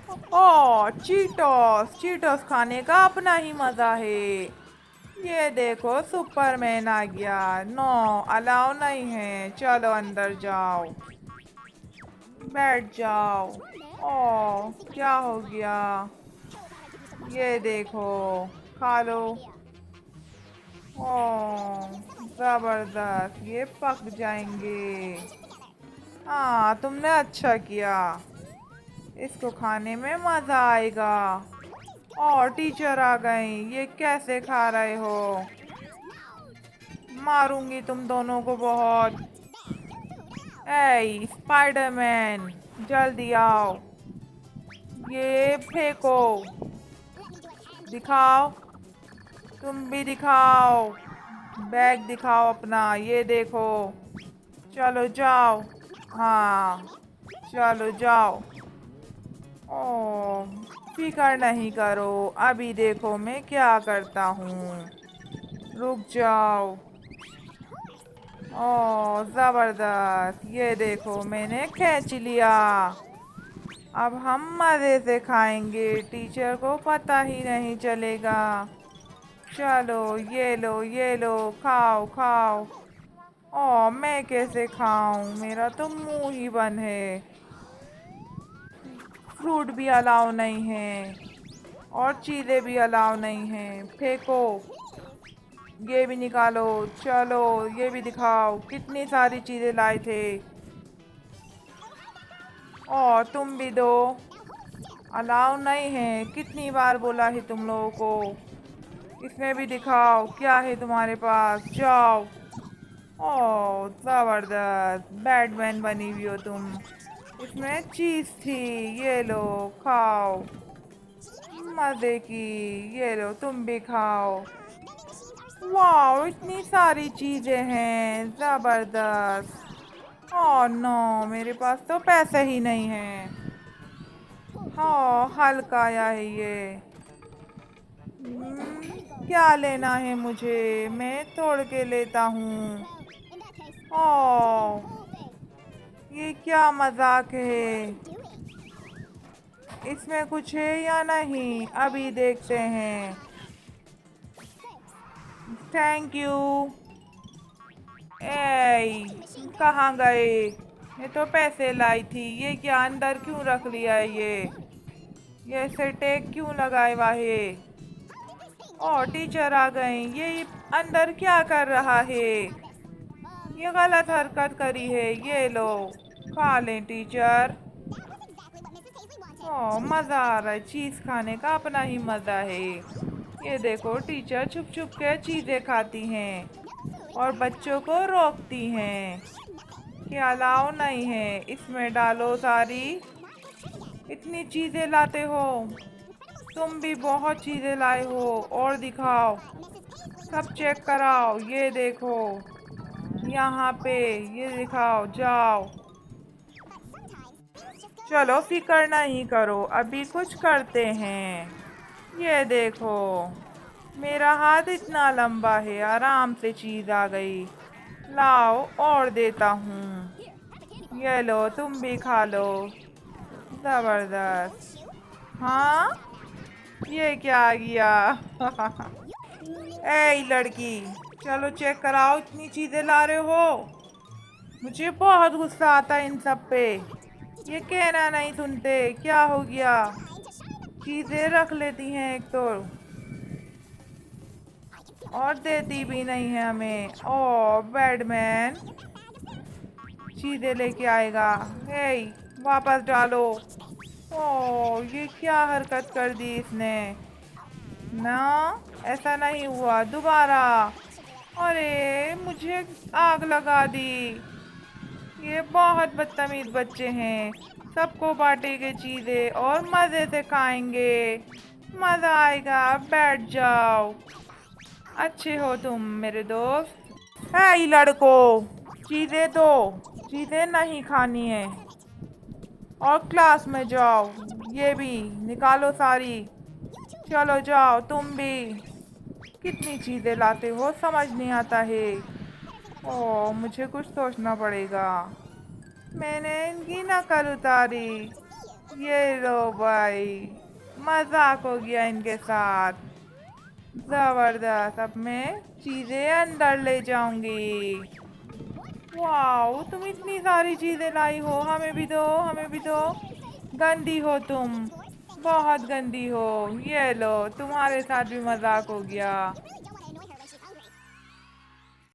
ओ Cheetos, Cheetos खाने का अपना ही मजा है। ये देखो सुपरमैन आ गया। नो, अलाउ नहीं है, चलो अंदर जाओ, बैठ जाओ। ओ क्या हो गया? ये देखो, खा लो। ओ जबरदस्त, ये पक जाएंगे। हाँ, तुमने अच्छा किया, इसको खाने में मजा आएगा। और टीचर आ गई, ये कैसे खा रहे हो? मारूंगी तुम दोनों को बहुत। ए स्पाइडरमैन, जल्दी आओ, ये फेंको, दिखाओ, तुम भी दिखाओ, बैग दिखाओ अपना, ये देखो। चलो जाओ। हाँ, चलो जाओ। ओ, फिकर नहीं करो, अभी देखो मैं क्या करता हूँ। रुक जाओ। ओ जबरदस्त, ये देखो मैंने खींच लिया। अब हम मज़े से खाएंगे, टीचर को पता ही नहीं चलेगा। चलो ये लो, ये लो, खाओ खाओ। ओ मैं कैसे खाऊं, मेरा तो मुंह ही बंद है। फ्रूट भी अलाउ नहीं है, और चीज़ें भी अलाउ नहीं है। फेंको, ये भी निकालो। चलो ये भी दिखाओ, कितनी सारी चीज़ें लाए थे। और तुम भी दो, अलाउ नहीं है, कितनी बार बोला है तुम लोगों को। इसमें भी दिखाओ क्या है तुम्हारे पास, जाओ। ओह जबरदस्त, बैटमैन बनी हुई हो तुम। इसमें चीज थी, ये लो खाओ, मजे की। ये लो तुम भी खाओ। वाह, इतनी सारी चीजें हैं, जबरदस्त। ओह नो, मेरे पास तो पैसे ही नहीं हैं। हाँ, हल्का आया है ये। क्या लेना है मुझे, मैं तोड़ के लेता हूँ। ओह, ये क्या मजाक है? इसमें कुछ है या नहीं, अभी देखते हैं। Thank you. ए कहाँ गए? ये तो पैसे लाई थी, ये क्या अंदर क्यों रख लिया है ये ऐसे टैग क्यों लगाए हुआ है? ओ टीचर आ गई, ये अंदर क्या कर रहा है? ये गलत हरकत करी है, ये लो खा लें टीचर। ओ मज़ा आ रहा है, चीज़ खाने का अपना ही मज़ा है। ये देखो टीचर छुप छुप के चीज़ें खाती हैं और बच्चों को रोकती हैं कि अलाउ नहीं है, इसमें डालो सारी। इतनी चीज़ें लाते हो, तुम भी बहुत चीज़ें लाए हो, और दिखाओ, सब चेक कराओ। ये देखो यहाँ पे, ये दिखाओ, जाओ। चलो फिक्र नहीं करो, अभी कुछ करते हैं। ये देखो, मेरा हाथ इतना लंबा है, आराम से चीज़ आ गई। लाओ और देता हूँ, ये लो तुम भी खा लो। जबरदस्त। हाँ, ये क्या आ गया? ए लड़की, चलो चेक कराओ, इतनी चीज़ें ला रहे हो। मुझे बहुत गुस्सा आता है इन सब पे, ये कहना नहीं सुनते। क्या हो गया? चीज़ें रख लेती हैं एक तो, और देती भी नहीं है हमें। ओ बैडमैन, चीज़ें लेके आएगा। हे, वापस डालो। ओ ये क्या हरकत कर दी इसने? ना, ऐसा नहीं हुआ दोबारा। अरे मुझे आग लगा दी। ये बहुत बदतमीज बच्चे हैं, सबको बांटेंगे चीज़ें और मज़े से खाएंगे। मज़ा आएगा, बैठ जाओ। अच्छे हो तुम मेरे दोस्त। है लड़कों, चीज़ें दो, चीज़ें नहीं खानी है, और क्लास में जाओ। ये भी निकालो सारी। चलो जाओ तुम भी। कितनी चीज़ें लाते हो, समझ नहीं आता है। ओ मुझे कुछ सोचना पड़ेगा। मैंने इनकी नकल उतारी, ये लो भाई, मजाक हो गया इनके साथ। जबरदस्त, अब मैं चीजें अंदर ले जाऊंगी। वाओ, तुम इतनी सारी चीजें लाई हो, हमें भी दो, हमें भी दो। गंदी हो तुम, बहुत गंदी हो। ये लो, तुम्हारे साथ भी मजाक हो गया।